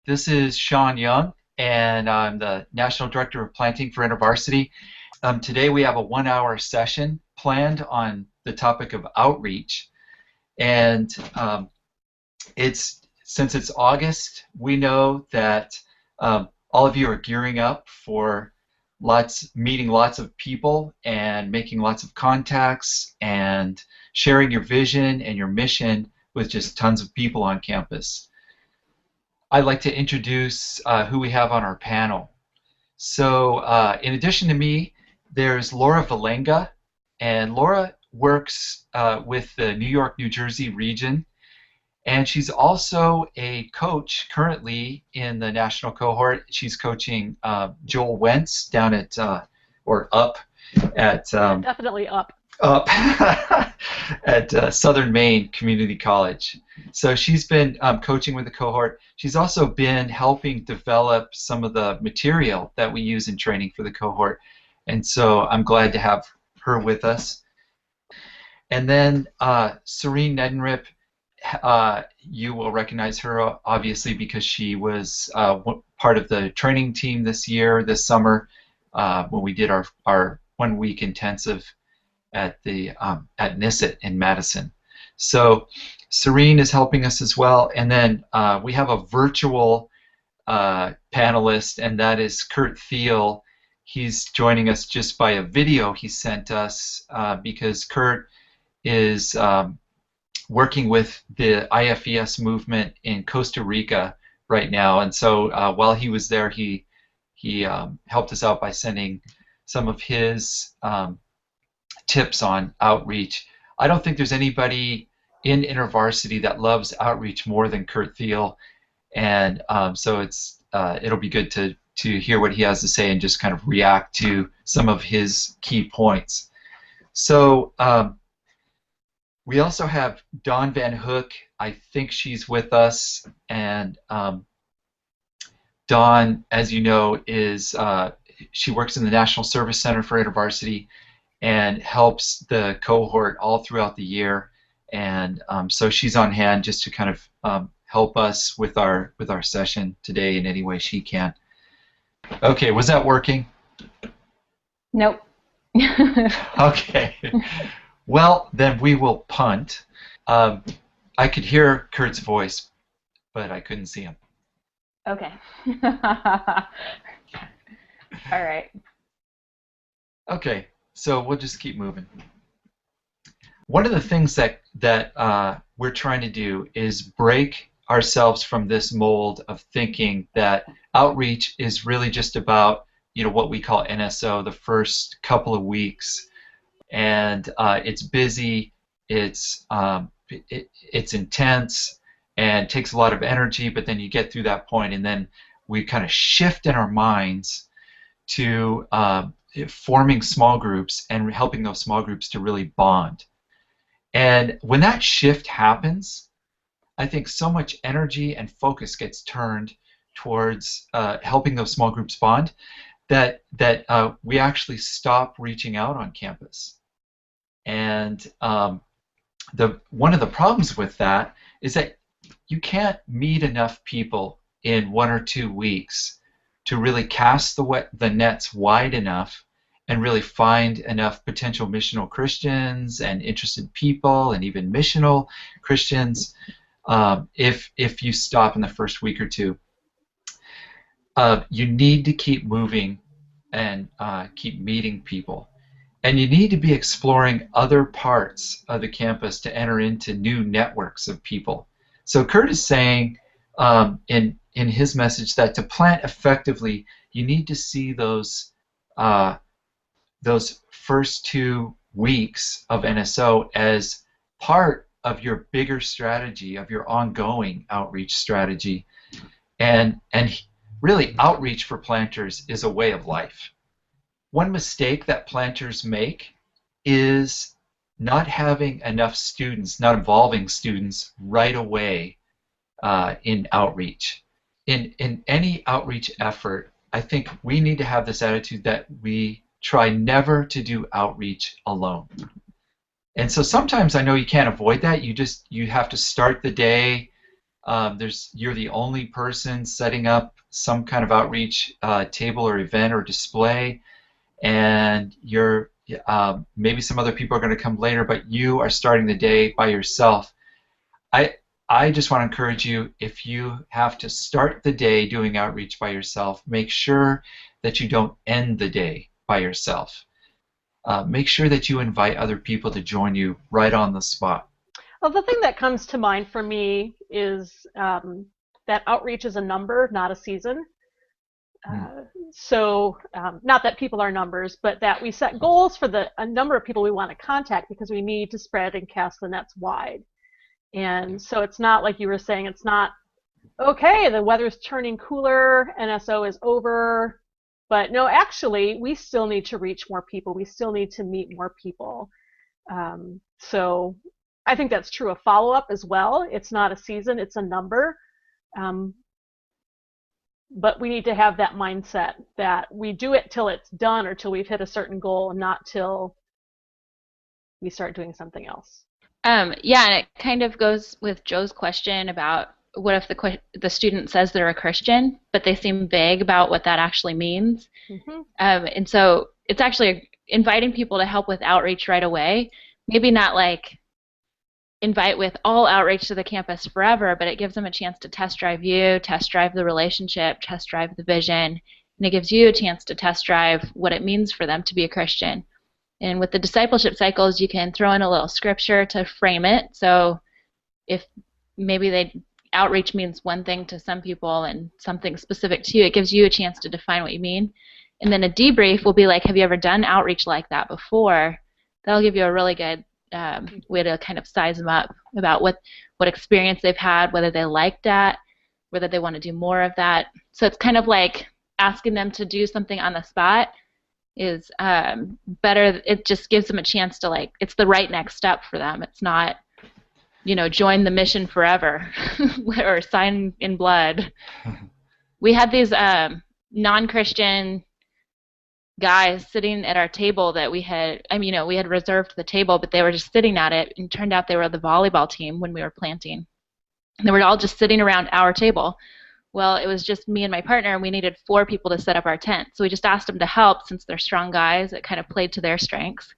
This is Sean Young, and I'm the National Director of Planting for InterVarsity. Today we have a 1-hour session planned on the topic of outreach, and since it's August, we know that all of you are gearing up for meeting lots of people and making lots of contacts and sharing your vision and your mission with just tons of people on campus. I'd like to introduce who we have on our panel. So in addition to me, there's Laura Valenga, and Laura works with the New York, New Jersey region, and she's also a coach currently in the national cohort. She's coaching Joel Wentz down at, or up at... definitely up. Up at Southern Maine Community College. So she's been coaching with the cohort. She's also been helping develop some of the material that we use in training for the cohort. And so I'm glad to have her with us. And then Serene Nedenrip, you will recognize her obviously because she was part of the training team this summer when we did our 1-week intensive at NISIT in Madison. So Serene is helping us as well, and then we have a virtual panelist, and that is Kurt Thiel. He's joining us just by a video he sent us because Kurt is working with the IFES movement in Costa Rica right now, and so while he was there, he helped us out by sending some of his tips on outreach. I don't think there's anybody in InterVarsity that loves outreach more than Kurt Thiel, and so it'll be good to hear what he has to say and just kind of react to some of his key points. So we also have Dawn Van Hook. I think she's with us, and Dawn, as you know, she works in the National Service Center for InterVarsity and helps the cohort all throughout the year, and so she's on hand just to kind of help us with our session today in any way she can. Okay, was that working? Nope. Okay. Well, then we will punt. I could hear Kurt's voice, but I couldn't see him. Okay. All right. Okay. So we'll just keep moving. One of the things that we're trying to do is break ourselves from this mold of thinking that outreach is really just about what we call NSO, the first couple of weeks, and it's busy, it's intense, and takes a lot of energy. But then you get through that point, and then we kind of shift in our minds to forming small groups and helping those small groups to really bond. And when that shift happens, I think so much energy and focus gets turned towards helping those small groups bond that we actually stop reaching out on campus. And one of the problems with that is that you can't meet enough people in 1 or 2 weeks to really cast the nets wide enough and really find enough potential missional Christians and interested people and even missional Christians if you stop in the first week or 2. You need to keep moving and keep meeting people. And you need to be exploring other parts of the campus to enter into new networks of people. So Kurt is saying in his message that to plant effectively, you need to see those first 2 weeks of NSO as part of your bigger strategy, of your ongoing outreach strategy. And really, outreach for planters is a way of life. One mistake that planters make is not having enough students, not involving students right away in outreach. In any outreach effort, I think we need to have this attitude that we try never to do outreach alone. And so sometimes I know you can't avoid that. You have to start the day You're the only person setting up some kind of outreach table or event or display, and maybe some other people are going to come later, but you are starting the day by yourself. I just want to encourage you, if you have to start the day doing outreach by yourself, make sure that you don't end the day by yourself. Make sure that you invite other people to join you right on the spot. Well, the thing that comes to mind for me is that outreach is a number, not a season. So not that people are numbers, but that we set goals for a number of people we want to contact because we need to spread and cast the nets wide. And so it's not like you were saying, it's not, okay, the weather's turning cooler, NSO is over. But no, actually, we still need to reach more people. We still need to meet more people. So I think that's true of follow-up as well. It's not a season, it's a number. But we need to have that mindset that we do it till it's done or till we've hit a certain goal, and not till we start doing something else. Yeah, and it kind of goes with Joe's question about what if the student says they're a Christian, but they seem vague about what that actually means. Mm-hmm. And so it's actually inviting people to help with outreach right away. Maybe not like invite with all outreach to the campus forever, but it gives them a chance to test drive you, test drive the relationship, test drive the vision, and it gives you a chance to test drive what it means for them to be a Christian. And with the discipleship cycles, you can throw in a little scripture to frame it. So if maybe outreach means one thing to some people and something specific to you, it gives you a chance to define what you mean. And then a debrief will be like, have you ever done outreach like that before? That'll give you a really good way to kind of size them up about what experience they've had, whether they like that, whether they want to do more of that. So it's kind of like asking them to do something on the spot is better. It just gives them a chance to, it's the right next step for them. It's not, join the mission forever or sign in blood. We had these non-Christian guys sitting at our table that we had reserved the table, but they were just sitting at it, and it turned out they were the volleyball team when we were planting. And they were all just sitting around our table. Well, it was just me and my partner, and we needed 4 people to set up our tent. So we just asked them to help since they're strong guys. It kind of played to their strengths.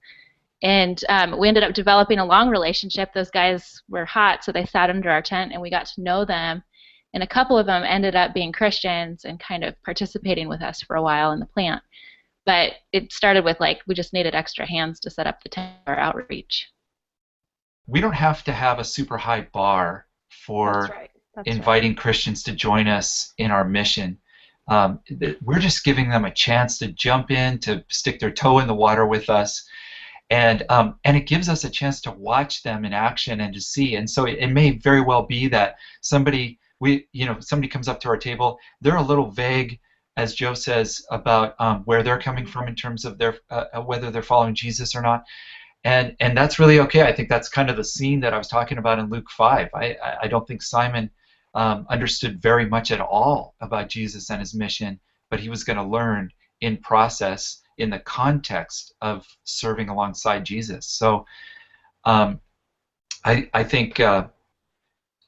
And we ended up developing a long relationship. Those guys were hot, so they sat under our tent, and we got to know them. And a couple of them ended up being Christians and kind of participating with us for a while in the plant. But it started with, we just needed extra hands to set up the tent for outreach. We don't have to have a super high bar for inviting Christians to join us in our mission. We're just giving them a chance to jump in, to stick their toe in the water with us, and it gives us a chance to watch them in action and to see. And so it may very well be that somebody comes up to our table, they're a little vague, as Joe says, about where they're coming from in terms of their whether they're following Jesus or not. And that's really okay. I think that's kind of the scene that I was talking about in Luke 5. I don't think Simon understood very much at all about Jesus and his mission, but he was going to learn in process in the context of serving alongside Jesus. So I think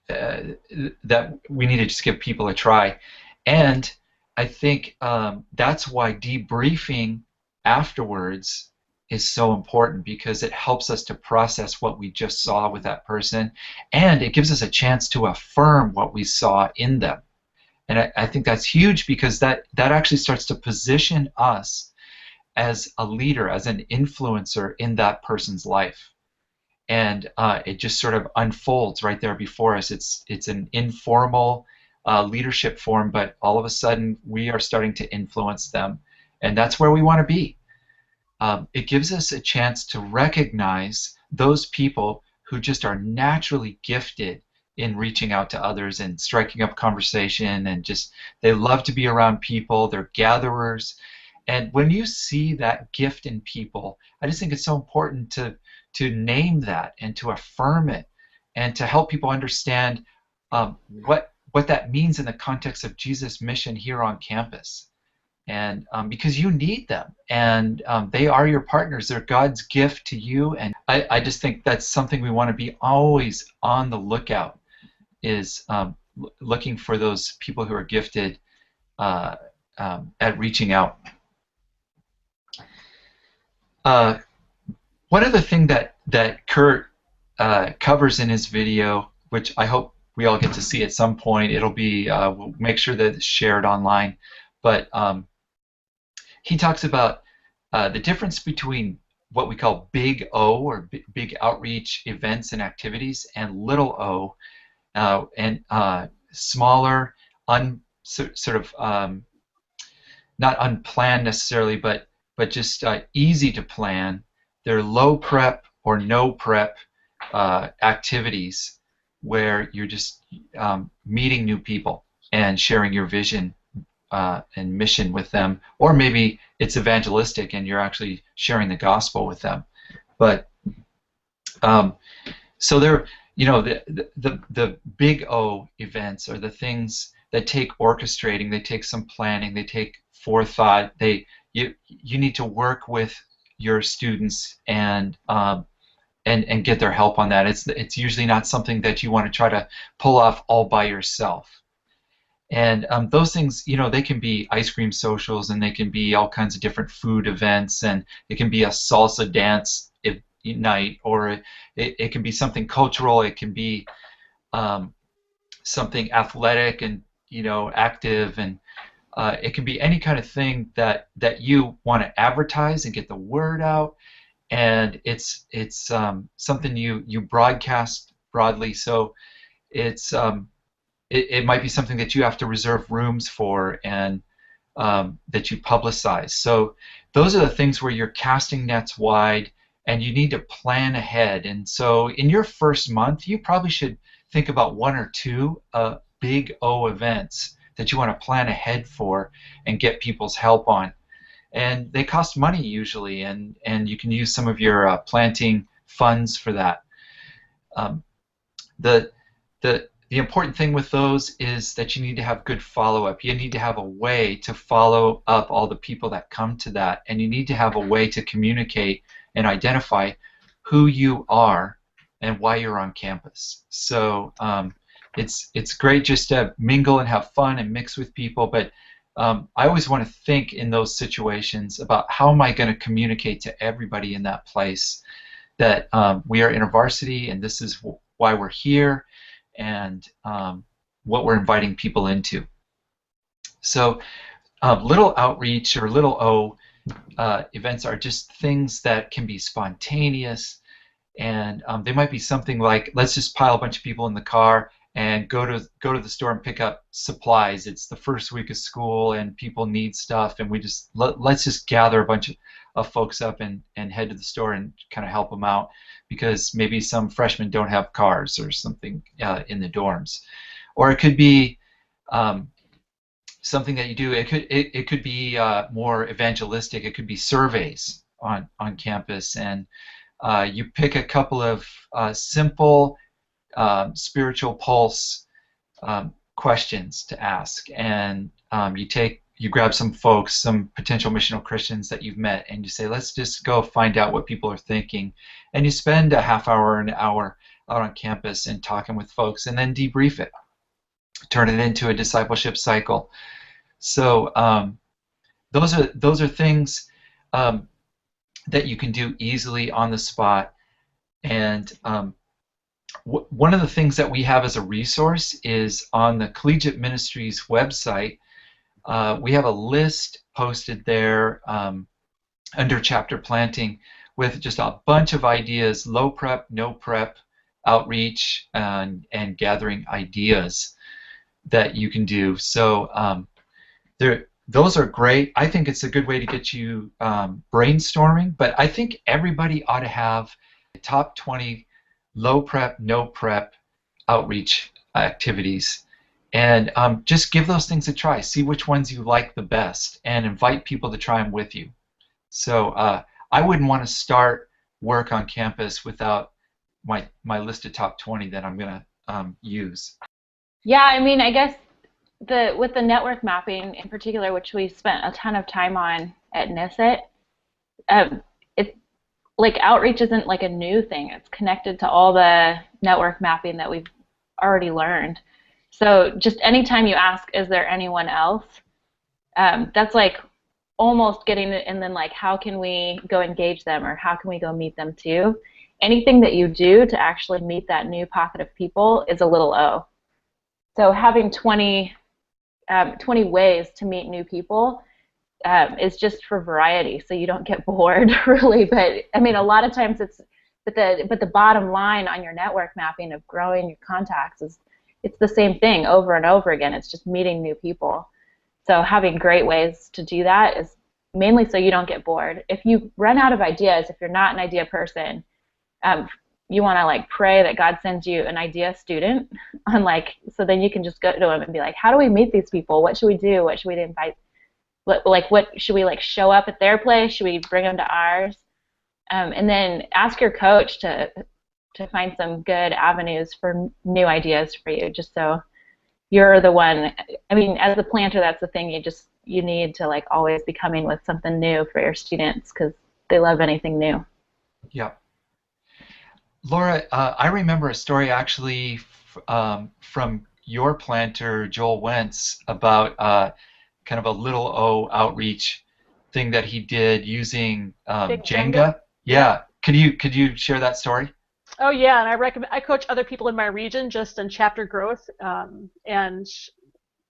that we need to just give people a try. And I think that's why debriefing afterwards is so important, because it helps us to process what we just saw with that person, and it gives us a chance to affirm what we saw in them. And I think that's huge, because that actually starts to position us as a leader, as an influencer in that person's life. And it just sort of unfolds right there before us. It's an informal leadership form, but all of a sudden we are starting to influence them, and that's where we want to be. It gives us a chance to recognize those people who just are naturally gifted in reaching out to others and striking up conversation, and just they love to be around people. They're gatherers, and when you see that gift in people, I just think it's so important to name that and to affirm it, and to help people understand what that means in the context of Jesus' mission here on campus. And because you need them, and they are your partners. They're God's gift to you, and I just think that's something we want to be always on the lookout, is looking for those people who are gifted at reaching out. One other thing that Kurt covers in his video, which I hope we all get to see at some point. It'll be we'll make sure that it's shared online. But he talks about the difference between what we call big O, or big outreach events and activities, and little O, and smaller, sort of not unplanned necessarily, but just easy to plan. They're low prep or no prep activities where you're just meeting new people and sharing your vision and mission with them, or maybe it's evangelistic and you're actually sharing the gospel with them. But so there, you know, the big O events are the things that take orchestrating, they take some planning, they take forethought. You need to work with your students and get their help on that. It's usually not something that you want to try to pull off all by yourself. And those things, you know, they can be ice cream socials, and they can be all kinds of different food events, and it can be a salsa dance night, or it can be something cultural. It can be something athletic and, you know, active, and it can be any kind of thing that you want to advertise and get the word out. And it's something you broadcast broadly, so it's it might be something that you have to reserve rooms for, and that you publicize. So those are the things where you're casting nets wide, and you need to plan ahead. And so in your first month, you probably should think about one or two big O events that you want to plan ahead for and get people's help on. And they cost money usually, and you can use some of your planting funds for that. The important thing with those is that you need to have good follow-up. You need to have a way to follow up all the people that come to that, and you need to have a way to communicate and identify who you are and why you're on campus. So it's great just to mingle and have fun and mix with people, but I always want to think in those situations about how am I going to communicate to everybody in that place that we are InterVarsity, and this is why we're here, and what we're inviting people into. So little outreach or little O events are just things that can be spontaneous, and they might be something like, let's just pile a bunch of people in the car and go to the store and pick up supplies. It's the first week of school and people need stuff, and we just let's just gather a bunch of folks up and head to the store and kind of help them out, because maybe some freshmen don't have cars or something in the dorms. Or it could be something that you do. It could be more evangelistic. It could be surveys on campus, and you pick a couple of simple spiritual pulse questions to ask, and you grab some folks, some potential missional Christians that you've met, and you say, let's just go find out what people are thinking, and you spend a half hour, an hour out on campus and talking with folks, and then debrief it, turn it into a discipleship cycle. So those are things that you can do easily on the spot. And one of the things that we have as a resource is on the Collegiate Ministries website. We have a list posted there under chapter planting with just a bunch of ideas: low prep, no prep, outreach, and gathering ideas that you can do. So those are great. I think it's a good way to get you brainstorming, but I think everybody ought to have the top 20 low prep, no prep outreach activities, and just give those things a try. See which ones you like the best, and invite people to try them with you. So I wouldn't want to start work on campus without my list of top 20 that I'm going to use. Yeah, I mean, I guess with the network mapping in particular, which we spent a ton of time on at NISIT, it's like outreach isn't like a new thing. It's connected to all the network mapping that we've already learned. So just anytime you ask, is there anyone else? That's like almost getting it, and then like, how can we go engage them, or how can we go meet them too? Anything that you do to actually meet that new pocket of people is a little O. So having 20 ways to meet new people is just for variety, so you don't get bored, really. But I mean, a lot of times but the bottom line on your network mapping of growing your contacts is it's the same thing over and over again. It's just meeting new people. So having great ways to do that is mainly so you don't get bored. If you run out of ideas, if you're not an idea person, you want to like pray that God sends you an idea student on so then you can just go to them and be like, how do we meet these people? What should we do? What should we invite? What should we show up at their place? Should we bring them to ours? And then ask your coach to find some good avenues for new ideas for you, just so you're the one. I mean, as a planter, that's the thing. You need to always be coming with something new for your students, because they love anything new. Yeah. Laura, I remember a story actually from your planter, Joel Wentz, about kind of a little O outreach thing that he did using Jenga. Yeah. Could you share that story? Oh yeah, and I coach other people in my region just in chapter growth, and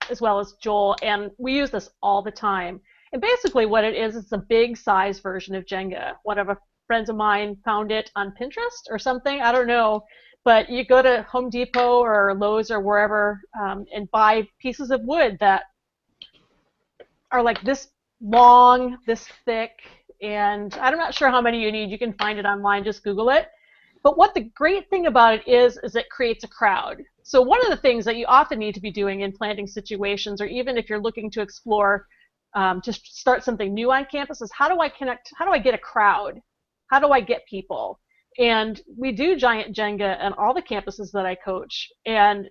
as well as Joel, and we use this all the time. And basically what it is, it's a big size version of Jenga. One of friends of mine found it on Pinterest or something, I don't know, but you go to Home Depot or Lowe's or wherever and buy pieces of wood that are like this long, this thick, and I'm not sure how many you need. You can find it online, just Google it. But what the great thing about it is it creates a crowd. So one of the things that you often need to be doing in planting situations, or even if you're looking to explore, to start something new on campus, is how do I connect, how do I get a crowd? How do I get people? And we do giant Jenga on all the campuses that I coach, and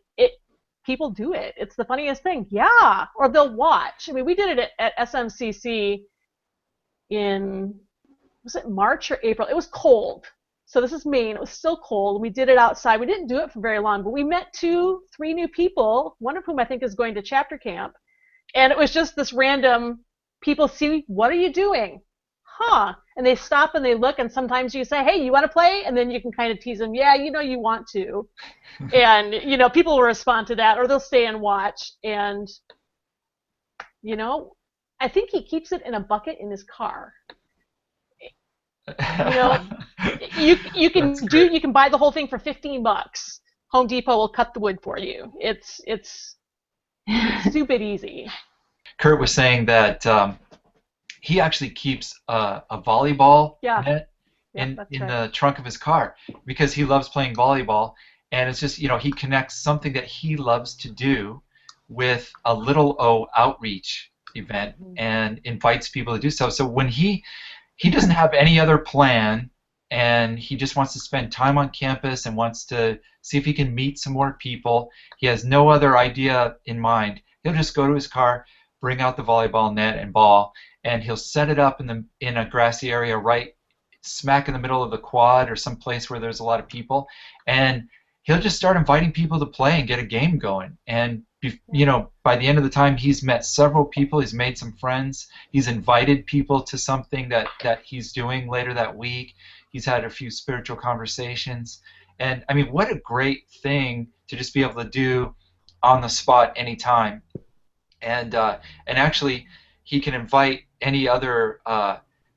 people do it. It's the funniest thing. Yeah, or they'll watch. I mean, we did it at SMCC in, was it March or April? It was cold. So this is Maine. It was still cold. We did it outside. We didn't do it for very long, but we met 2-3 new people, one of whom I think is going to chapter camp. And it was just this random, people see, what are you doing? Huh. And they stop and they look, and sometimes you say, hey, you want to play? And then you can kind of tease them, yeah, you want to. And, people will respond to that, or they'll stay and watch. And, I think he keeps it in a bucket in his car. You can buy the whole thing for $15. Home Depot will cut the wood for you. It's stupid easy. Kurt was saying that he actually keeps a volleyball net in the trunk of his car because he loves playing volleyball, and it's just he connects something that he loves to do with a little O outreach event and invites people to do so. So when he doesn't have any other plan, and he just wants to spend time on campus and wants to see if he can meet some more people. He has no other idea in mind. He'll just go to his car, bring out the volleyball net and ball, and he'll set it up in a grassy area right smack in the middle of the quad or some place where there's a lot of people, and he'll just start inviting people to play and get a game going. And by the end of the time, he's met several people, he's made some friends, he's invited people to something that he's doing later that week. He's had a few spiritual conversations. And I mean, what a great thing to just be able to do on the spot anytime. And actually, he can invite any other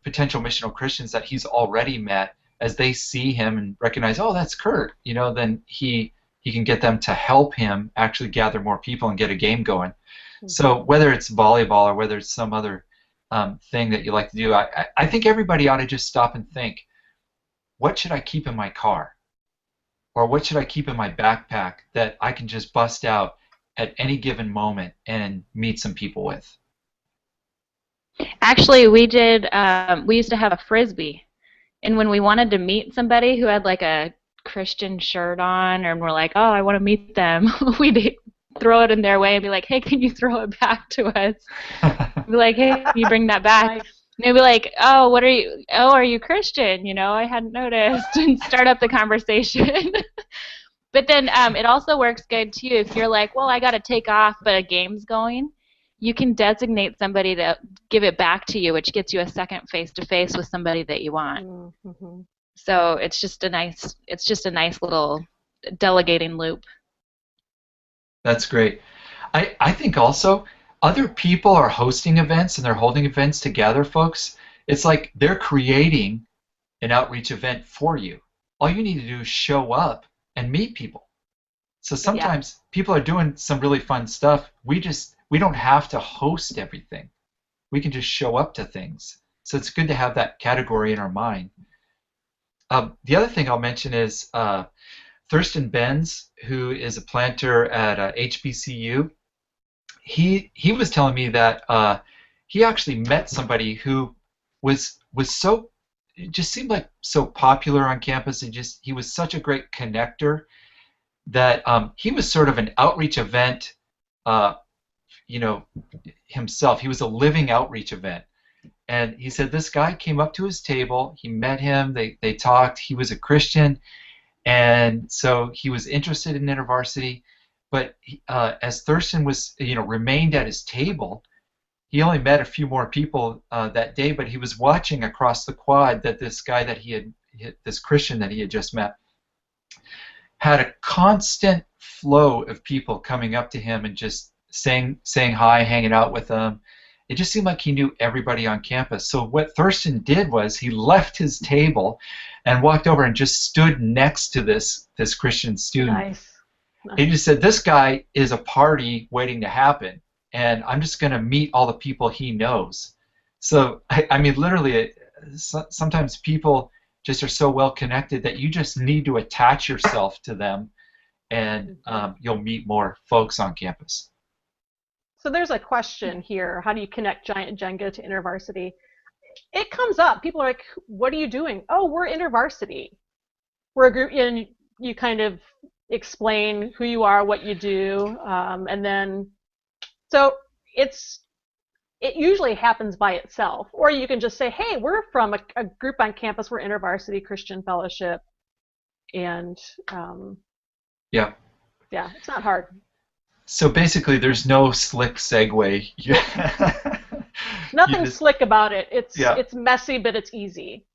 potential missional Christians that he's already met. As they see him and recognize, oh, that's Kurt, then he can get them to help him actually gather more people and get a game going. Mm-hmm. So whether it's volleyball or whether it's some other thing that you like to do, I think everybody ought to just stop and think, what should I keep in my car? Or what should I keep in my backpack that I can just bust out at any given moment and meet some people with? Actually, we used to have a Frisbee. And when we wanted to meet somebody who had a Christian shirt on, and we're like, oh, I want to meet them, we'd throw it in their way and be like, hey, can you throw it back to us? Be like, hey, can you bring that back? And they'd be like, oh, what are you? Oh, are you Christian? I hadn't noticed. And start up the conversation. But then it also works good too if you're like, well, I got to take off, but a game's going. You can designate somebody to give it back to you, which gets you a second face-to-face with somebody that you want. Mm-hmm. So it's just a nice little delegating loop. That's great. I think also other people are hosting events and they're holding events together, folks. It's like they're creating an outreach event for you. All you need to do is show up and meet people. So sometimes people are doing some really fun stuff. We don't have to host everything. We can just show up to things. So it's good to have that category in our mind. The other thing I'll mention is Thurston Benz, who is a planter at HBCU. He was telling me that he actually met somebody who was so, it just seemed like so popular on campus, and he was such a great connector that he was sort of an outreach event, himself. He was a living outreach event. And he said this guy came up to his table, he met him, they talked, he was a Christian, and so he was interested in InterVarsity, but as Thurston was, remained at his table, he only met a few more people that day, but he was watching across the quad that this guy this Christian that he had just met, had a constant flow of people coming up to him and just saying hi, hanging out with them. It just seemed like he knew everybody on campus. So what Thurston did was he left his table and walked over and just stood next to this Christian student. Nice. He just said, this guy is a party waiting to happen, and I'm just going to meet all the people he knows. So, I mean, literally, sometimes people just are so well connected that you just need to attach yourself to them, and you'll meet more folks on campus. So there's a question here. How do you connect Giant Jenga to InterVarsity? It comes up. People are like, what are you doing? Oh, we're InterVarsity. We're a group, and you kind of explain who you are, what you do, and then, so it usually happens by itself. Or you can just say, hey, we're from a group on campus, we're InterVarsity Christian Fellowship, and yeah, it's not hard. So basically, there's no slick segue. Nothing slick about it. It's messy, but it's easy.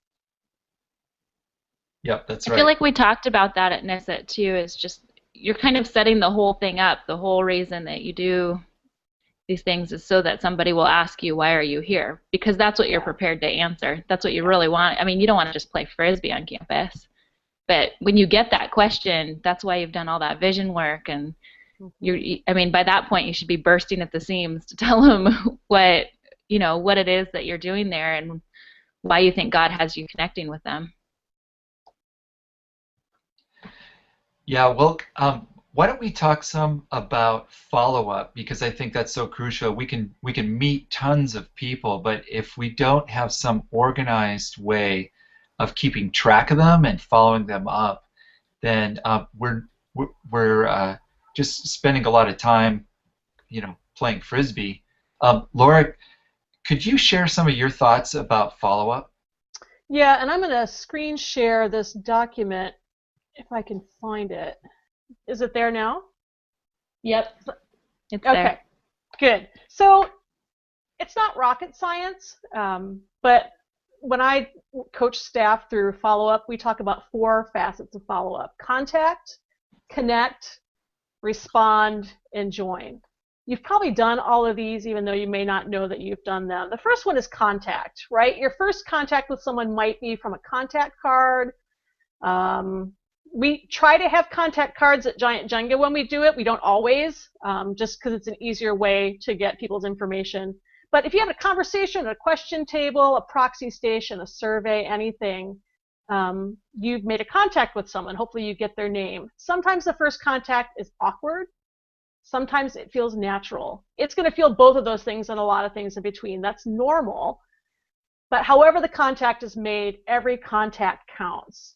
Yep, that's right. I feel like we talked about that at NIST too. Is just you're kind of setting the whole thing up. The whole reason that you do these things is so that somebody will ask you, why are you here? Because that's what you're prepared to answer. That's what you really want. I mean, you don't want to just play Frisbee on campus. But when you get that question, that's why you've done all that vision work, and I mean, by that point, you should be bursting at the seams to tell them what it is that you're doing there and why you think God has you connecting with them. Yeah, well, why don't we talk some about follow-up, because I think that's so crucial. We can meet tons of people, but if we don't have some organized way of keeping track of them and following them up, then we're just spending a lot of time, playing Frisbee. Laura, could you share some of your thoughts about follow-up? Yeah, and I'm going to screen share this document if I can find it. Is it there now? Yep. It's okay, there. Good. So it's not rocket science, but when I coach staff through follow-up, we talk about 4 facets of follow-up: contact, connect, respond, and join. You've probably done all of these even though you may not know that you've done them. The first one is contact, right? Your first contact with someone might be from a contact card. We try to have contact cards at Giant Jenga when we do it. We don't always, just because it's an easier way to get people's information. But if you have a conversation, a question table, a proxy station, a survey, anything, you've made a contact with someone. Hopefully you get their name. Sometimes the first contact is awkward. Sometimes it feels natural. It's going to feel both of those things and a lot of things in between. That's normal. But however the contact is made, every contact counts.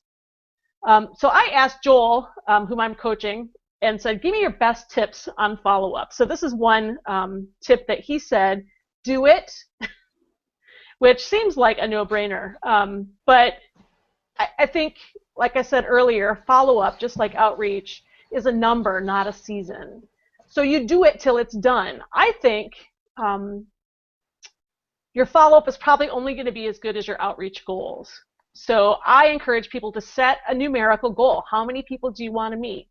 So I asked Joel, whom I'm coaching, and said, give me your best tips on follow-up. So this is one tip that he said, do it, which seems like a no-brainer. But I think, like I said earlier, follow-up, just like outreach, is a number, not a season. So you do it till it's done. I think your follow-up is probably only going to be as good as your outreach goals. So I encourage people to set a numerical goal. How many people do you want to meet?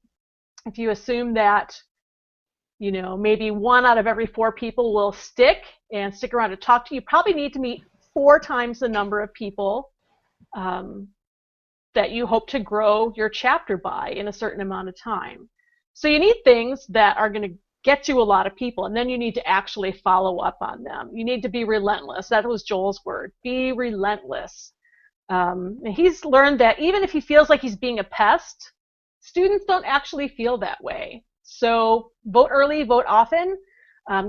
If you assume that, you know, maybe 1 out of every 4 people will stick around to talk to you, you probably need to meet 4 times the number of people that you hope to grow your chapter by in a certain amount of time. So you need things that are going to get you a lot of people, and then you need to actually follow up on them. You need to be relentless. That was Joel's word. Be relentless. And he's learned that even if he feels like he's being a pest, students don't actually feel that way. So vote early, vote often,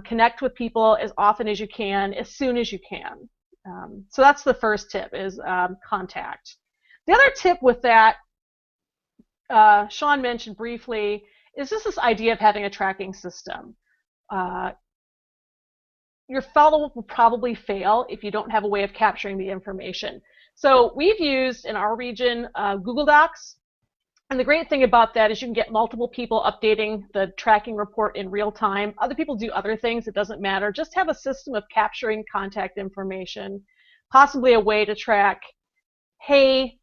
connect with people as often as you can, as soon as you can. So that's the first tip, is contact. The other tip with that, Sean mentioned briefly, is just this idea of having a tracking system. Your follow-up will probably fail if you don't have a way of capturing the information. So we've used, in our region, Google Docs. And the great thing about that is you can get multiple people updating the tracking report in real time. Other people do other things, it doesn't matter. Just have a system of capturing contact information, possibly a way to track, hey,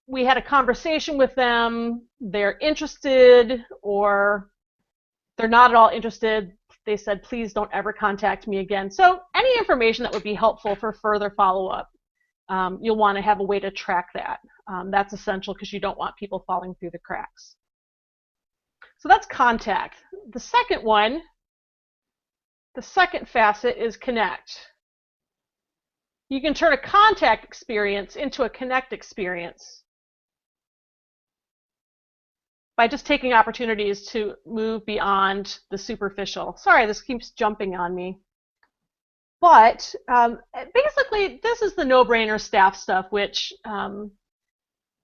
we had a conversation with them, they're interested, or they're not at all interested. They said, please don't ever contact me again. So any information that would be helpful for further follow-up, you'll want to have a way to track that. That's essential because you don't want people falling through the cracks. So that's contact. The second one, the second facet is connect. You can turn a contact experience into a connect experience by just taking opportunities to move beyond the superficial. Sorry, this keeps jumping on me. But basically, this is the no-brainer staff stuff, which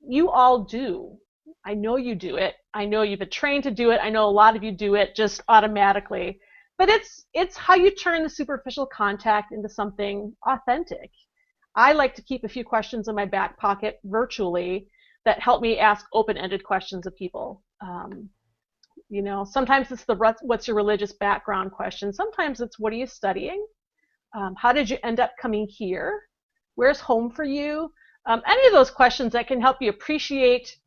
you all do. I know you do it. I know you've been trained to do it. I know a lot of you do it just automatically. But it's how you turn the superficial contact into something authentic. I like to keep a few questions in my back pocket virtually that help me ask open-ended questions of people. You know, sometimes it's the what's your religious background question. Sometimes it's what are you studying? How did you end up coming here? Where's home for you? Any of those questions that can help you appreciate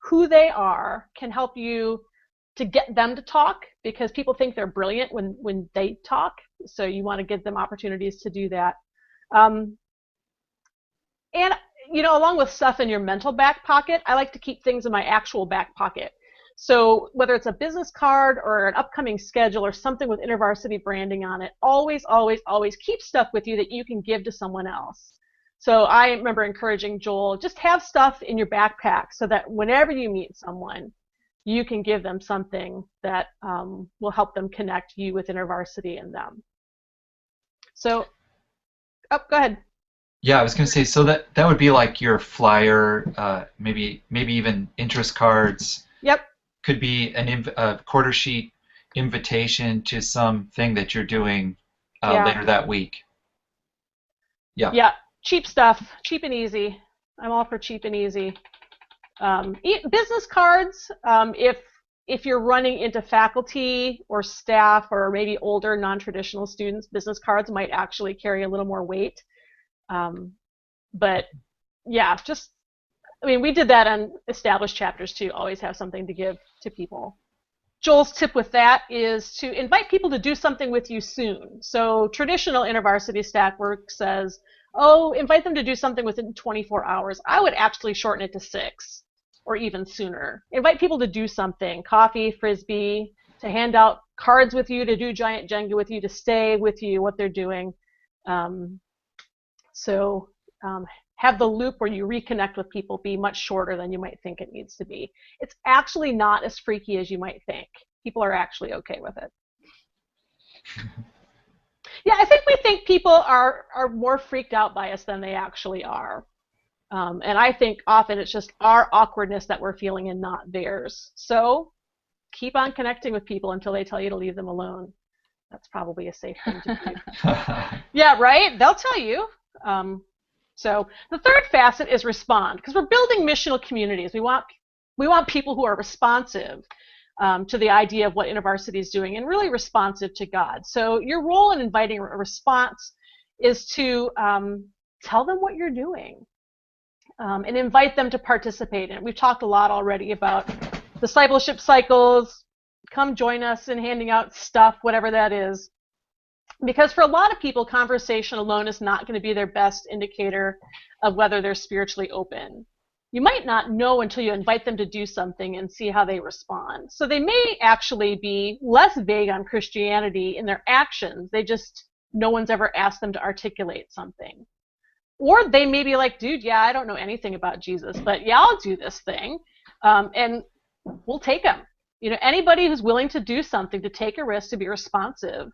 who they are, can help you to get them to talk, because people think they're brilliant when they talk. So you want to give them opportunities to do that. And you know, along with stuff in your mental back pocket, I like to keep things in my actual back pocket. So whether it's a business card or an upcoming schedule or something with InterVarsity branding on it, always, always, always keep stuff with you that you can give to someone else. So I remember encouraging Joel, just have stuff in your backpack so that whenever you meet someone, you can give them something that will help them connect you with InterVarsity and them. So, go ahead. Yeah, I was going to say, so that would be like your flyer, maybe even interest cards. Yep. Could be a quarter sheet invitation to something that you're doing later that week. Yeah. Yeah, cheap stuff, cheap and easy. I'm all for cheap and easy. Business cards, if you're running into faculty or staff or maybe older non-traditional students, business cards might actually carry a little more weight. But yeah, just, I mean, we did that on established chapters too, always have something to give to people. Joel's tip with that is to invite people to do something with you soon. So traditional InterVarsity stack work says, oh, invite them to do something within 24 hours. I would actually shorten it to 6 or even sooner. Invite people to do something, coffee, Frisbee, to hand out cards with you, to do giant Jenga with you, to stay with you, what they're doing. Have the loop where you reconnect with people be much shorter than you might think it needs to be. It's actually not as freaky as you might think. People are actually okay with it. Yeah, I think we think people are more freaked out by us than they actually are. And I think often it's just our awkwardness that we're feeling and not theirs. So keep on connecting with people until they tell you to leave them alone. That's probably a safe thing to do. Yeah, right? They'll tell you. So the third facet is respond, because we're building missional communities. We want people who are responsive. to the idea of what InterVarsity is doing and really responsive to God. So your role in inviting a response is to tell them what you're doing and invite them to participate in it. We've talked a lot already about discipleship cycles. Come join us in handing out stuff, whatever that is. Because for a lot of people, conversation alone is not going to be their best indicator of whether they're spiritually open. You might not know until you invite them to do something and see how they respond. So they may actually be less vague on Christianity in their actions. No one's ever asked them to articulate something. Or they may be like, dude, yeah, I don't know anything about Jesus, but yeah, I'll do this thing. And we'll take them. Anybody who's willing to do something, to take a risk, to be responsive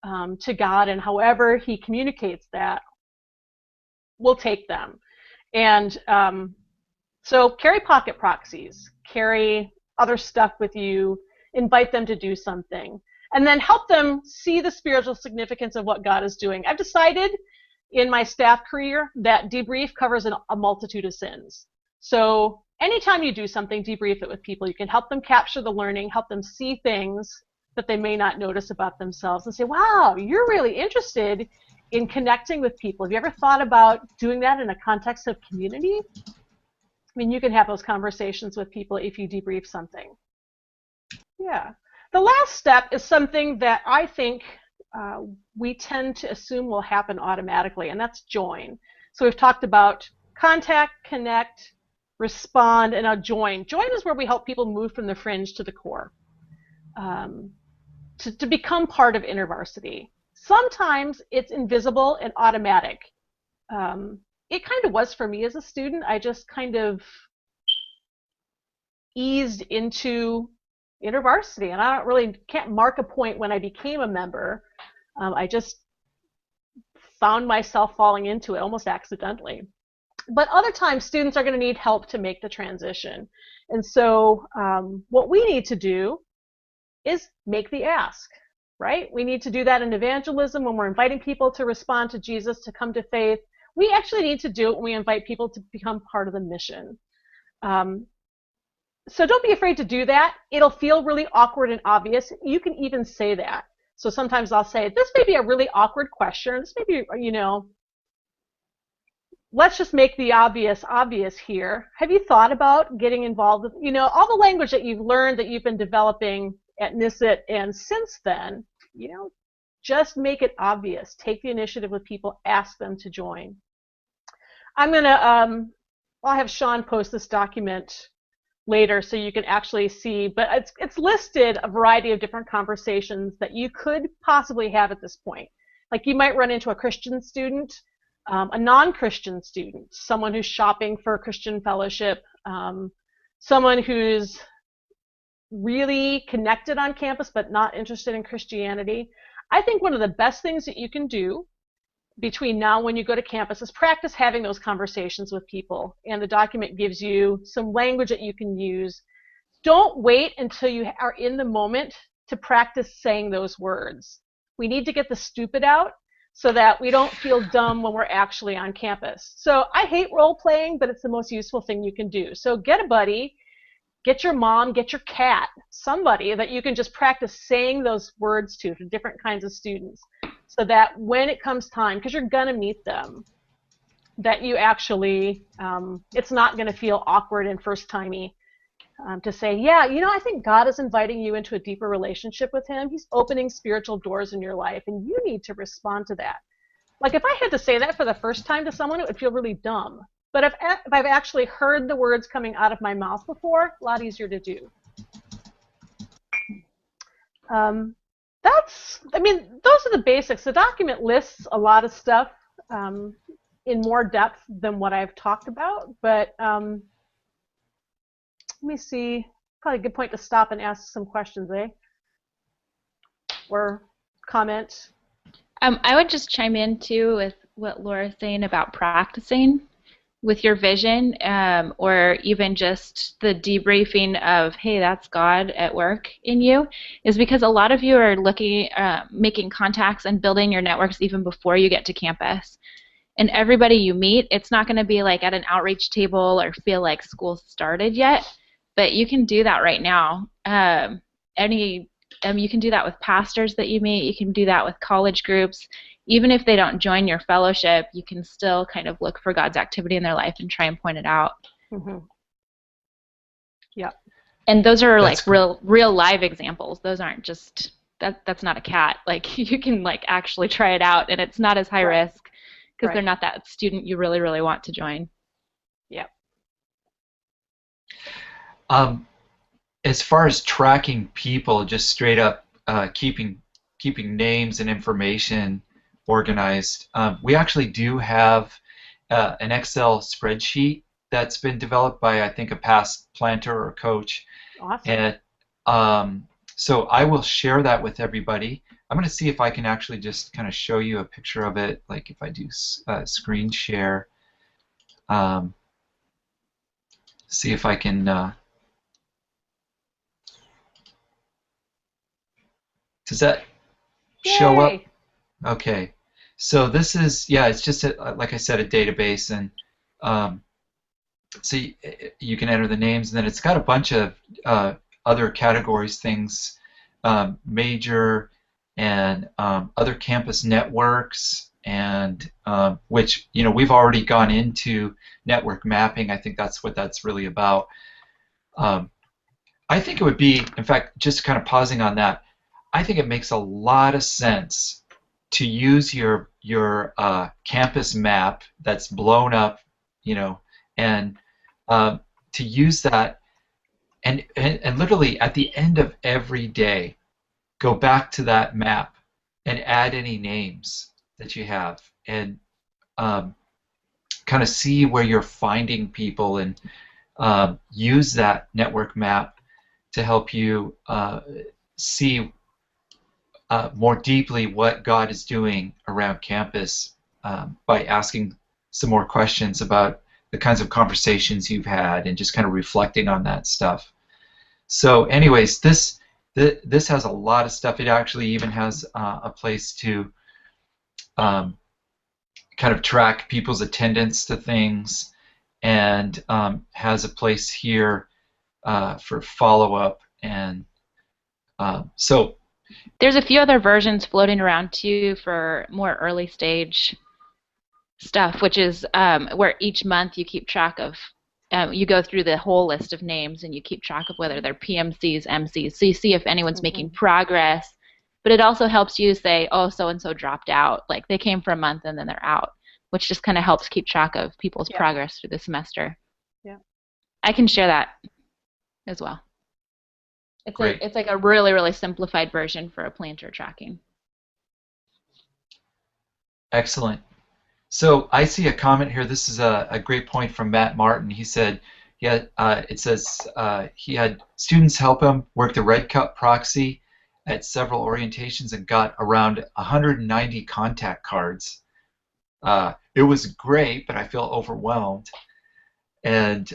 to God and however he communicates that, we'll take them. And so carry pocket proxies, carry other stuff with you, invite them to do something, and then help them see the spiritual significance of what God is doing. I've decided in my staff career that debrief covers a multitude of sins. So anytime you do something, debrief it with people. You can help them capture the learning, help them see things that they may not notice about themselves and say, wow, you're really interested in connecting with people. Have you ever thought about doing that in a context of community? I mean, you can have those conversations with people if you debrief something. Yeah. The last step is something that I think we tend to assume will happen automatically, and that's join. So we've talked about contact, connect, respond, and now join. Join is where we help people move from the fringe to the core, to become part of InterVarsity. Sometimes it's invisible and automatic. It kind of was for me as a student. I just kind of eased into InterVarsity, and I can't mark a point when I became a member. I just found myself falling into it almost accidentally. But other times, students are going to need help to make the transition. And so what we need to do is make the ask, right? We need to do that in evangelism when we're inviting people to respond to Jesus, to come to faith. We actually need to do it when we invite people to become part of the mission. So don't be afraid to do that. It'll feel really awkward and obvious. You can even say that. So sometimes I'll say, this may be a really awkward question. This may be, let's just make the obvious here. Have you thought about getting involved with, all the language that you've learned, that you've been developing at Nisit, and since then, just make it obvious. Take the initiative with people, ask them to join. I'm going to, I'll have Sean post this document later so you can actually see, but it's listed a variety of different conversations that you could possibly have at this point. Like you might run into a Christian student, a non-Christian student, someone who's shopping for a Christian fellowship, someone who's really connected on campus but not interested in Christianity. I think one of the best things that you can do between now and when you go to campus is practice having those conversations with people. And the document gives you some language that you can use. Don't wait until you are in the moment to practice saying those words. We need to get the stupid out so that we don't feel dumb when we're actually on campus. So I hate role playing, but it's the most useful thing you can do. So get a buddy, get your mom, get your cat, somebody that you can just practice saying those words to different kinds of students, so that when it comes time, because you're going to meet them, that you actually, it's not going to feel awkward and first-timey to say, yeah, I think God is inviting you into a deeper relationship with him. He's opening spiritual doors in your life, and you need to respond to that. Like if I had to say that for the first time to someone, it would feel really dumb. But if I've actually heard the words coming out of my mouth before, a lot easier to do. Those are the basics. The document lists a lot of stuff in more depth than what I've talked about, but let me see. Probably a good point to stop and ask some questions, or comment. I would just chime in too with what Laura's saying about practicing with your vision, or even just the debriefing of, hey, that's God at work in you, is because a lot of you are looking, making contacts and building your networks even before you get to campus. And everybody you meet, it's not going to be like at an outreach table or feel like school started yet, but you can do that right now. any you can do that with pastors that you meet. You can do that with college groups. Even if they don't join your fellowship, you can still kind of look for God's activity in their life and try and point it out. Mm-hmm. Yep. And those are That's like real live examples. Those aren't just that's not a cat. Like you can like actually try it out, and it's not as high Right. risk because Right. they're not that student you really, really want to join. Yep. As far as tracking people, just straight up keeping names and information organized, we actually do have an Excel spreadsheet that's been developed by, I think, a past planter or coach. Awesome. And so I will share that with everybody. I'm going to see if I can actually just kind of show you a picture of it, like if I do screen share. See if I can. Does that show up? Yay. Okay. So this is, yeah, it's just, like I said, a database. And so you can enter the names, and then it's got a bunch of other categories, things, major and other campus networks, and which, you know, we've already gone into network mapping. I think that's what that's really about. I think it would be, in fact, just kind of pausing on that, I think it makes a lot of sense to use your campus map that's blown up, you know, and to use that, and literally at the end of every day, go back to that map and add any names that you have, and kind of see where you're finding people, and use that network map to help you see more deeply what God is doing around campus, by asking some more questions about the kinds of conversations you've had, and just kind of reflecting on that stuff. So anyways, this has a lot of stuff. It actually even has a place to kind of track people's attendance to things, and has a place here for follow-up. And so There's a few other versions floating around too for more early stage stuff, which is where each month you keep track of, you go through the whole list of names and you keep track of whether they're PMCs, MCs, so you see if anyone's making progress. But it also helps you say, oh, so-and-so dropped out, like they came for a month and then they're out, which just kind of helps keep track of people's progress through the semester. Yeah. I can share that as well. It's like a really, really simplified version for a planter tracking. Excellent. So I see a comment here. This is a great point from Matt Martin. He said, yeah, it says he had students help him work the Red Cup proxy at several orientations and got around 190 contact cards. It was great, but I feel overwhelmed. And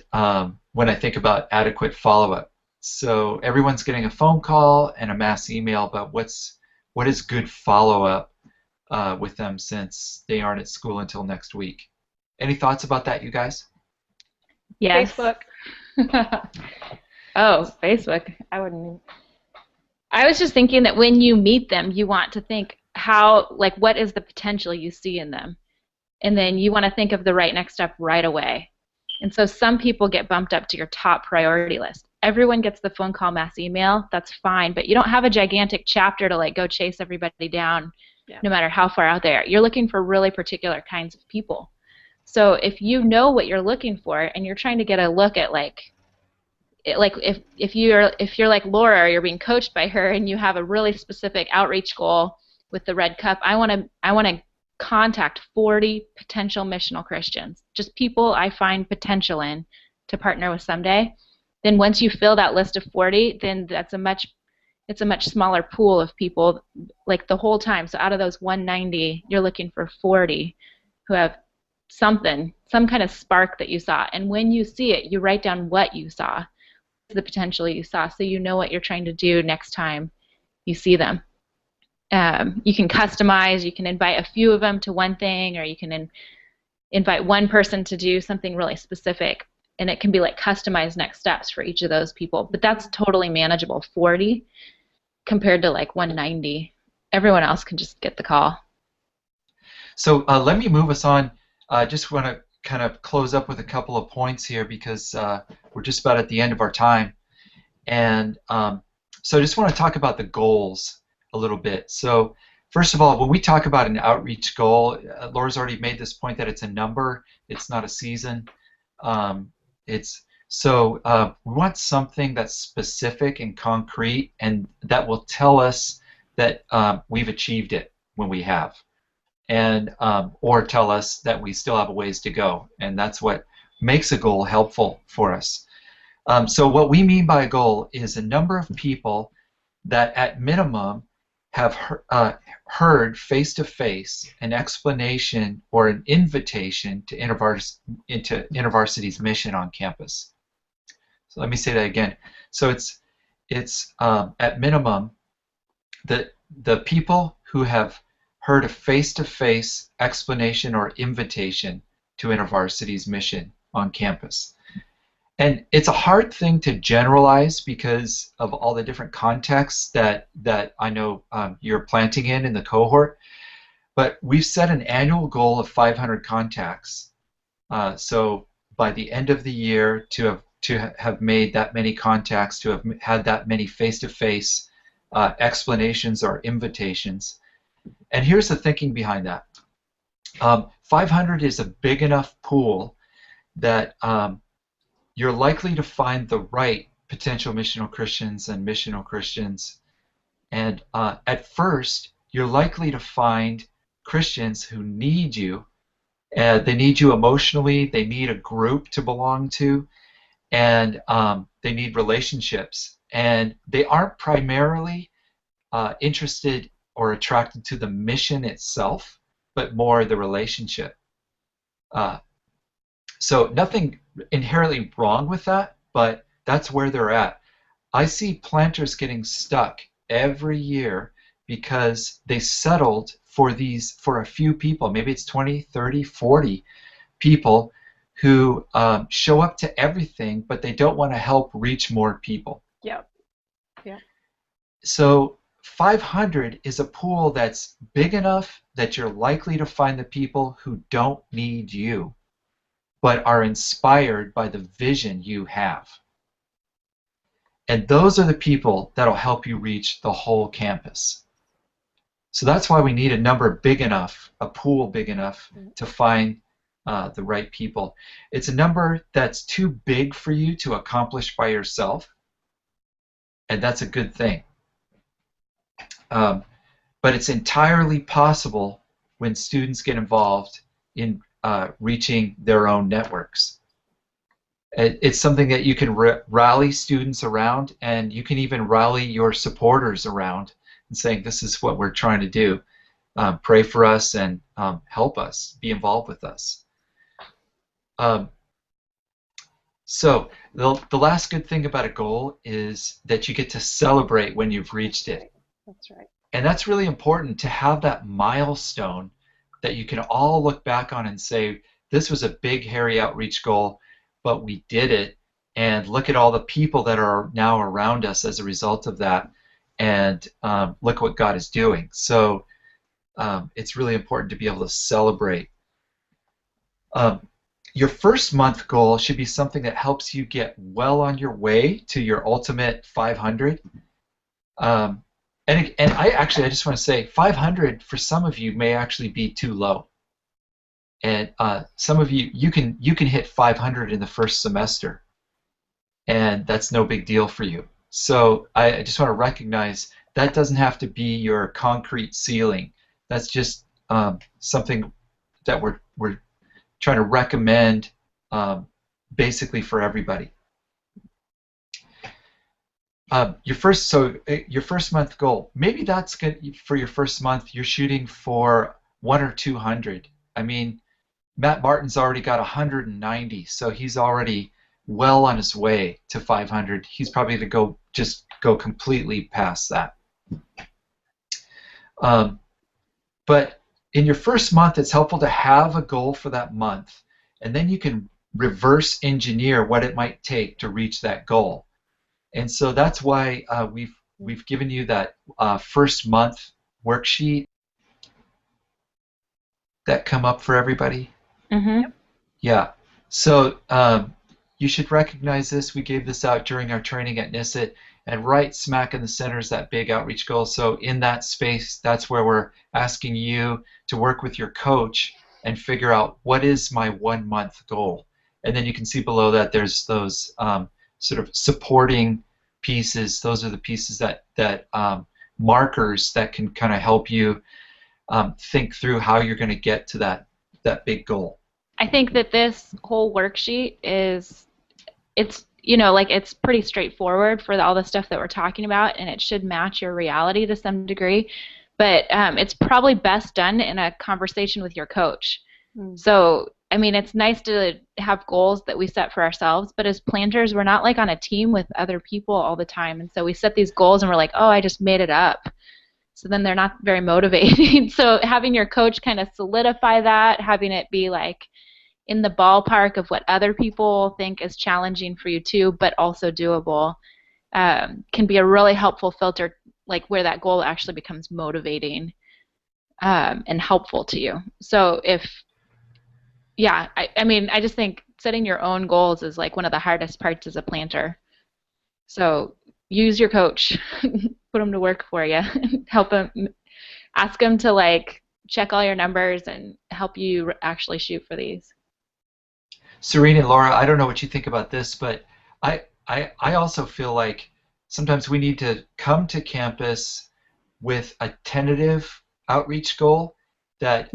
when I think about adequate follow-up. So everyone's getting a phone call and a mass email, but what is good follow-up with them since they aren't at school until next week? Any thoughts about that, you guys? Yes. Facebook. Oh, Facebook. I was just thinking that when you meet them, you want to think what is the potential you see in them? And then you want to think of the right next step right away. And so some people get bumped up to your top priority list. Everyone gets the phone call, mass email, that's fine, but you don't have a gigantic chapter to go chase everybody down no matter how far out they are. You're looking for really particular kinds of people. So if you know what you're looking for and you're trying to get a look at if you're like Laura, or you're being coached by her and you have a really specific outreach goal with the Red Cup, I want to contact 40 potential missional Christians, just people I find potential in to partner with someday. Then once you fill that list of 40, then it's a much smaller pool of people, like the whole time. So out of those 190, you're looking for 40 who have some kind of spark that you saw. And when you see it, you write down what you saw, the potential you saw, so you know what you're trying to do next time you see them. You can customize, you can invite a few of them to one thing, or you can invite one person to do something really specific. and it can be like customized next steps for each of those people. But that's totally manageable. 40 compared to like 190. Everyone else can just get the call. So let me move us on. I just want to kind of close up with a couple of points here because we're just about at the end of our time. And so I just want to talk about the goals a little bit. So first of all, when we talk about an outreach goal, Laura's already made this point that it's a number, it's not a season. We want something that's specific and concrete and that will tell us that we've achieved it when we have, and or tell us that we still have a ways to go, and that's what makes a goal helpful for us. So what we mean by a goal is a number of people that at minimum have heard face-to-face an explanation or an invitation to InterVarsity's mission on campus. So let me say that again. So it's at minimum the people who have heard a face-to-face explanation or invitation to InterVarsity's mission on campus. And it's a hard thing to generalize because of all the different contexts that I know you're planting in the cohort. But we've set an annual goal of 500 contacts. So by the end of the year, to have made that many contacts, to have had that many face-to-face explanations or invitations. And here's the thinking behind that. 500 is a big enough pool that you're likely to find the right potential missional Christians and missional Christians. And at first, you're likely to find Christians who need you. They need you emotionally, they need a group to belong to, and they need relationships. And they aren't primarily interested or attracted to the mission itself, but more the relationship. So nothing inherently wrong with that, but that's where they're at. I see planters getting stuck every year because they settled for a few people, maybe it's 20, 30, 40 people who show up to everything, but they don't want to help reach more people. Yep. Yeah. So 500 is a pool that's big enough that you're likely to find the people who don't need you, but are inspired by the vision you have. And those are the people that'll help you reach the whole campus. So that's why we need a number big enough, a pool big enough to find the right people. It's a number that's too big for you to accomplish by yourself, and that's a good thing. But it's entirely possible when students get involved in reaching their own networks. It's something that you can rally students around, and you can even rally your supporters around and saying, this is what we're trying to do. Pray for us and help us, be involved with us. So the last good thing about a goal is that you get to celebrate when you've reached it. That's right. And that's really important, to have that milestone that you can all look back on and say, this was a big, hairy outreach goal, but we did it, and look at all the people that are now around us as a result of that, and look what God is doing. So it's really important to be able to celebrate. Your first month goal should be something that helps you get well on your way to your ultimate 500. And I just want to say 500 for some of you may actually be too low. And some of you can hit 500 in the first semester, and that's no big deal for you. So I just want to recognize that doesn't have to be your concrete ceiling. That's just something that we're trying to recommend basically for everybody. Your first month goal, maybe that's good for your first month. You're shooting for 100 or 200. I mean, Matt Martin's already got 190, so he's already well on his way to 500. He's probably to just go completely past that. But in your first month, it's helpful to have a goal for that month, and then you can reverse engineer what it might take to reach that goal. And so that's why we've given you that first month worksheet that come up for everybody. Mm-hmm. Yeah. So you should recognize this. We gave this out during our training at NISIT, and right smack in the center is that big outreach goal. So in that space, that's where we're asking you to work with your coach and figure out what is my 1 month goal. And then you can see below that there's those sort of supporting pieces. Those are the pieces that markers that can kind of help you think through how you're going to get to that big goal. I think that this whole worksheet it's like it's pretty straightforward for all the stuff that we're talking about, and it should match your reality to some degree. But it's probably best done in a conversation with your coach. So, I mean, it's nice to have goals that we set for ourselves, but as planters, we're not like on a team with other people all the time. And so we set these goals and we're like, oh, I just made it up. So then they're not very motivating. So having your coach kind of solidify that, having it be like in the ballpark of what other people think is challenging for you too, but also doable, can be a really helpful filter, like where that goal actually becomes motivating and helpful to you. So I mean, I just think setting your own goals is like one of the hardest parts as a planter. So use your coach, put them to work for you, help them, ask them to like check all your numbers and help you actually shoot for these. Serene and Laura, I don't know what you think about this, but I also feel like sometimes we need to come to campus with a tentative outreach goal that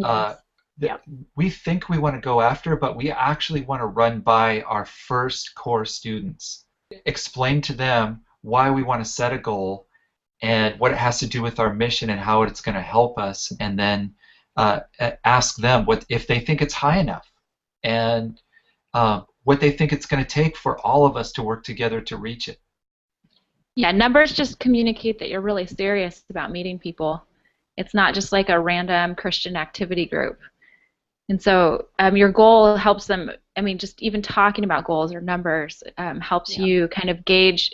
we think we want to go after, but we actually want to run by our first core students. Explain to them why we want to set a goal and what it has to do with our mission and how it's going to help us, and then ask them if they think it's high enough and what they think it's going to take for all of us to work together to reach it. Yeah, numbers just communicate that you're really serious about meeting people. It's not just like a random Christian activity group. And so your goal helps them, I mean, just even talking about goals or numbers helps you kind of gauge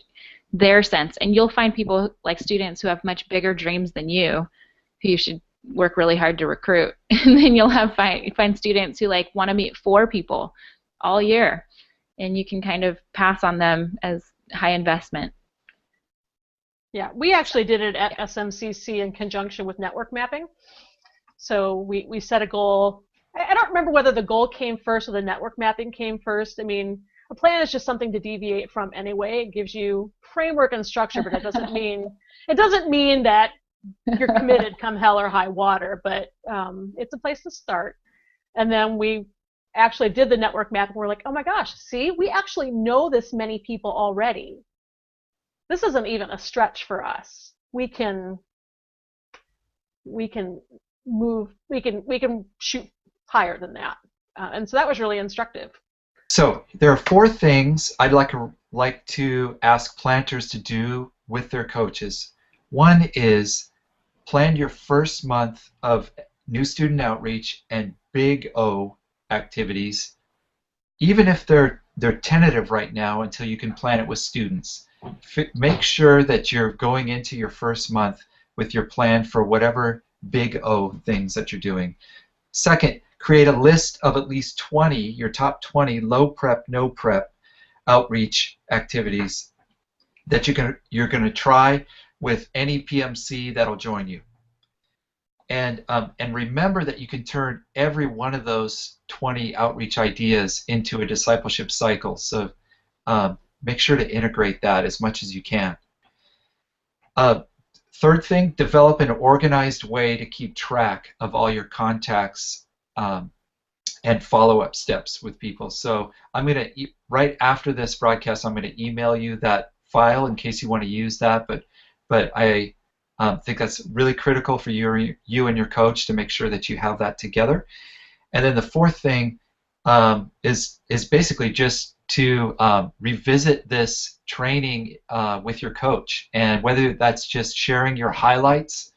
their sense. And you'll find people like students who have much bigger dreams than you, who you should work really hard to recruit. And then you'll find students who like want to meet 4 people all year, and you can kind of pass on them as high investment. Yeah, we actually did it at SMCC in conjunction with network mapping. So we set a goal. I don't remember whether the goal came first or the network mapping came first. I mean, a plan is just something to deviate from anyway. It gives you framework and structure, but it doesn't mean that you're committed come hell or high water. But it's a place to start. And then we actually did the network map, and we're like, oh my gosh, see, we actually know this many people already. This isn't even a stretch for us. We can move. We can shoot higher than that, and so that was really instructive. So there are 4 things I'd like to ask planters to do with their coaches. One is plan your first month of new student outreach and big O activities, even if they're tentative right now until you can plan it with students. Make sure that you're going into your first month with your plan for whatever big O things that you're doing. Second, create a list of at least 20, your top 20 low prep, no prep outreach activities that you're going to try with any PMC that'll join you. And remember that you can turn every one of those 20 outreach ideas into a discipleship cycle. So make sure to integrate that as much as you can. Third thing, develop an organized way to keep track of all your contacts and follow-up steps with people. So I'm going to, right after this broadcast, I'm going to email you that file in case you want to use that, but I think that's really critical for you and your coach to make sure that you have that together. And then the fourth thing is basically just to revisit this training with your coach, and whether that's just sharing your highlights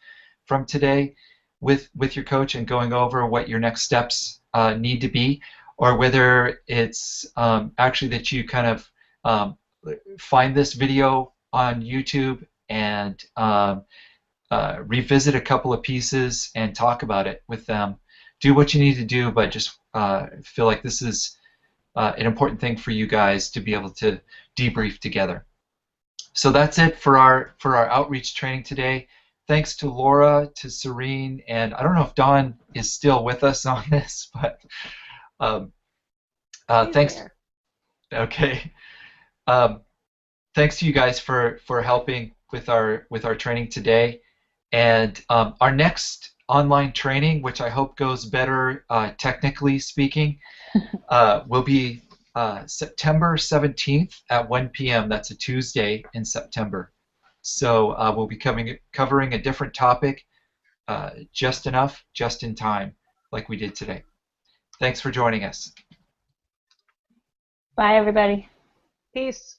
from today with your coach and going over what your next steps need to be, or whether it's actually that you kind of find this video on YouTube and revisit a couple of pieces and talk about it with them. Do what you need to do, but just feel like this is an important thing for you guys to be able to debrief together. So that's it for our outreach training today. Thanks to Laura, to Serene, and I don't know if Dawn is still with us on this, but thanks. There. Okay. Thanks to you guys for helping with our training today, and our next online training, which I hope goes better technically speaking, will be September 17th at 1 p.m. That's a Tuesday in September. So we'll be covering a different topic, just enough, just in time, like we did today. Thanks for joining us. Bye, everybody. Peace.